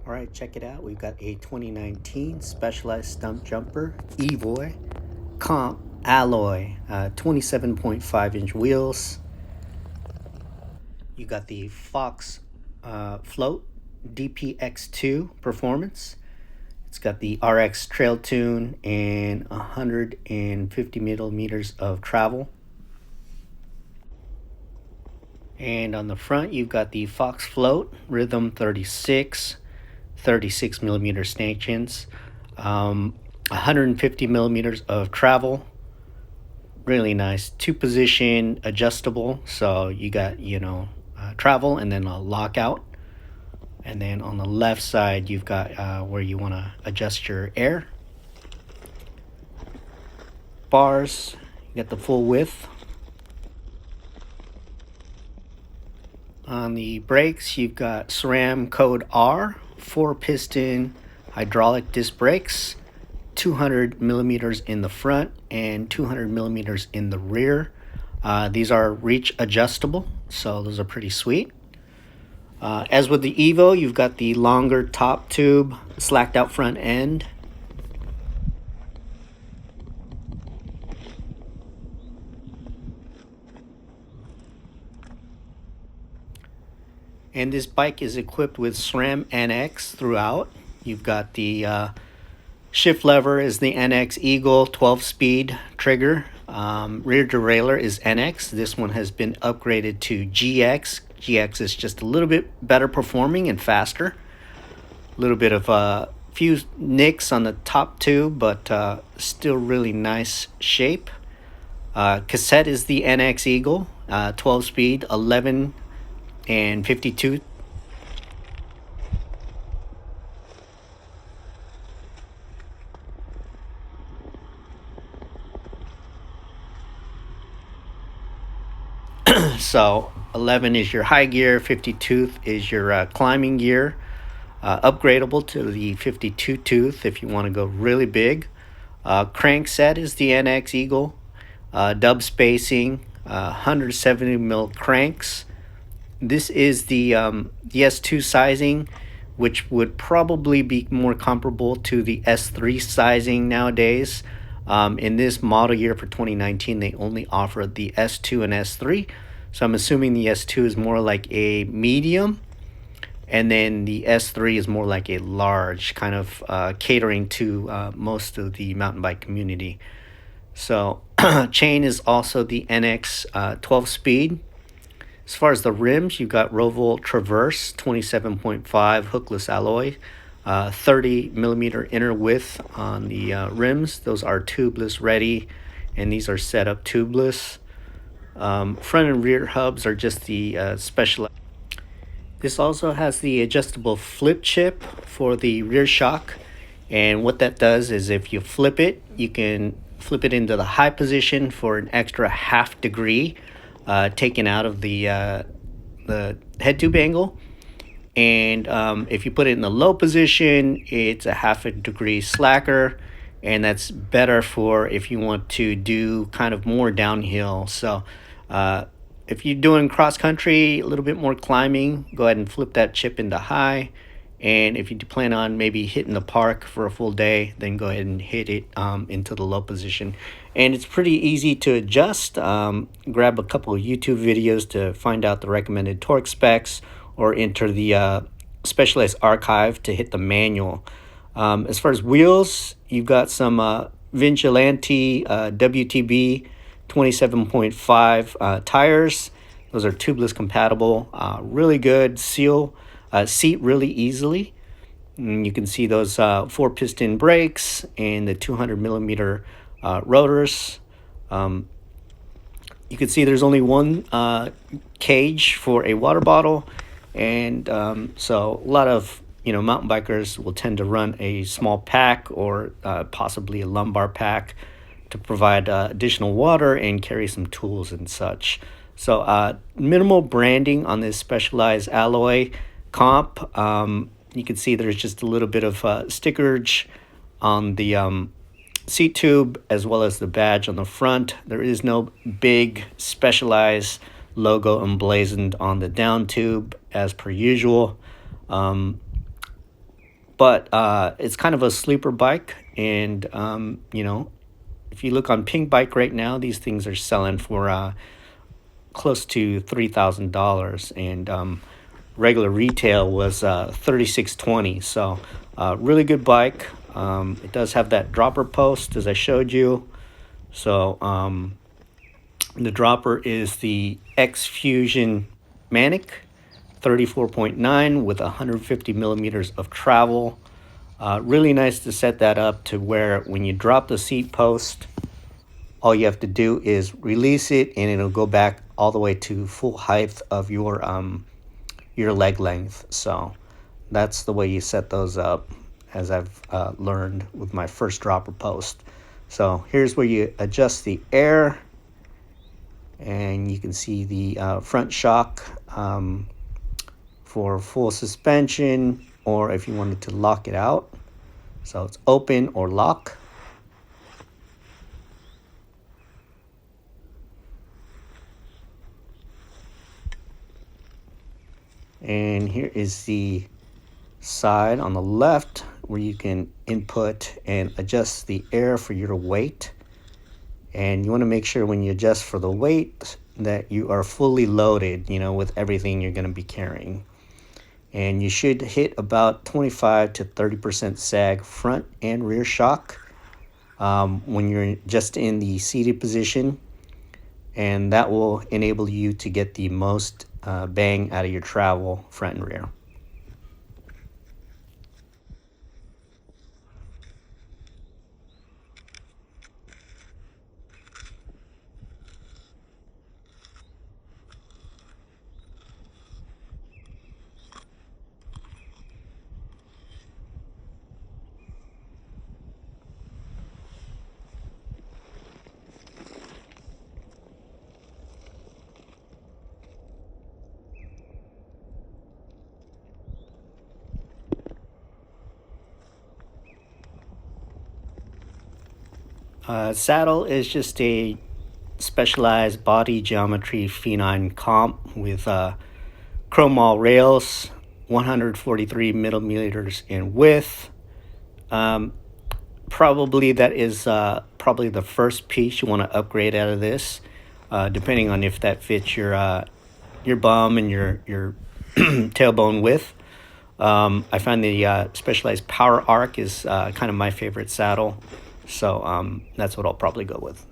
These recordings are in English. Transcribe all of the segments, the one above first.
All right, check it out. We've got a 2019 Specialized Stumpjumper EVO Comp Alloy, 27.5-inch wheels. You got the Fox Float DPX2 Performance. It's got the RX Trail Tune and 150 millimeters of travel. And on the front, you've got the Fox Float Rhythm 36 millimeter stanchions, 150 millimeters of travel. Really nice, 2-position adjustable, so you got travel and then a lockout. And then on the left side, you've got where you want to adjust your air. Bars, you got the full width. On the brakes, you've got SRAM code R, 4-piston hydraulic disc brakes, 200 millimeters in the front and 200 millimeters in the rear. These are reach adjustable, so those are pretty sweet. As with the EVO, you've got the longer top tube, slacked out front end. And this bike is equipped with SRAM NX throughout. You've got the shift lever is the NX Eagle 12-speed trigger. Rear derailleur is NX. This one has been upgraded to GX. GX is just a little bit better performing and faster. A little bit of a few nicks on the top tube, but still really nice shape. Cassette is the NX Eagle, 12-speed, 11 and 52. So 11 is your high gear, 52 is your climbing gear. Upgradable to the 52 tooth if you want to go really big. Crank set is the NX Eagle. Dub spacing, 170 mil cranks. This is the S2 sizing, which would probably be more comparable to the S3 sizing nowadays. In this model year for 2019, they only offer the S2 and S3. So I'm assuming the S2 is more like a medium, and then the S3 is more like a large, kind of catering to most of the mountain bike community. So chain is also the NX 12-speed. As far as the rims, you've got Roval Traverse 27.5 hookless alloy, 30 millimeter inner width on the rims. Those are tubeless ready, and these are set up tubeless. Front and rear hubs are just the special. This also has the adjustable flip chip for the rear shock, and what that does is if you flip it, you can flip it into the high position for an extra ½ degree. Taken out of the head tube angle, and if you put it in the low position, it's a ½ degree slacker, and that's better for if you want to do kind of more downhill. So if you're doing cross country, a little bit more climbing, go ahead and flip that chip into high. And if you plan on maybe hitting the park for a full day, then go ahead and hit it into the low position. And it's pretty easy to adjust. Grab a couple of YouTube videos to find out the recommended torque specs, or enter the Specialized archive to hit the manual. As far as wheels, you've got some Vigilante WTB 27.5 tires. Those are tubeless compatible, really good, seat really easily. And you can see those 4-piston brakes and the 200 millimeter rotors. You can see there's only one cage for a water bottle, and so a lot of mountain bikers will tend to run a small pack or possibly a lumbar pack to provide additional water and carry some tools and such. So minimal branding on this Specialized alloy comp. You can see there's just a little bit of stickerage on the seat tube, as well as the badge on the front. There is no big Specialized logo emblazoned on the down tube as per usual. but it's kind of a sleeper bike. And you know, if you look on Pink Bike right now, these things are selling for close to $3,000, and regular retail was 3620. So really good bike. It does have that dropper post as I showed you. So the dropper is the X Fusion Manic 34.9 with 150 millimeters of travel. Really nice to set that up to where when you drop the seat post, all you have to do is release it and it'll go back all the way to full height of your leg length. So that's the way you set those up, as I've learned with my first dropper post. So here's where you adjust the air, and you can see the front shock for full suspension, or if you wanted to lock it out. So it's open or lock. And here is the side on the left where you can input and adjust the air for your weight. And you want to make sure when you adjust for the weight that you are fully loaded, you know, with everything you're going to be carrying. And you should hit about 25 to 30% sag front and rear shock when you're just in the seated position. And that will enable you to get the most bang out of your travel front and rear. Saddle is just a specialized body geometry phenine comp with chrome all rails, 143 millimeters in width. Probably that is probably the first piece you want to upgrade out of this, depending on if that fits your bum and your tailbone width. I find the specialized power arc is kind of my favorite saddle, so that's what I'll probably go with.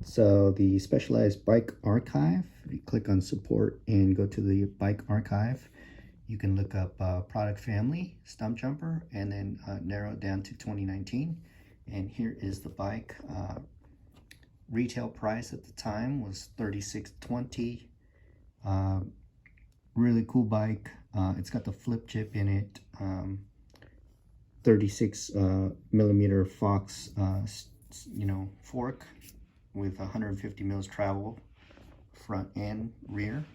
So the Specialized Bike Archive, if you click on support and go to the Bike Archive, you can look up product family, Stumpjumper, and then narrow it down to 2019. And here is the bike. Retail price at the time was $36.20. Really cool bike. It's got the flip chip in it. 36 millimeter Fox, fork with 150 mils travel, front and rear.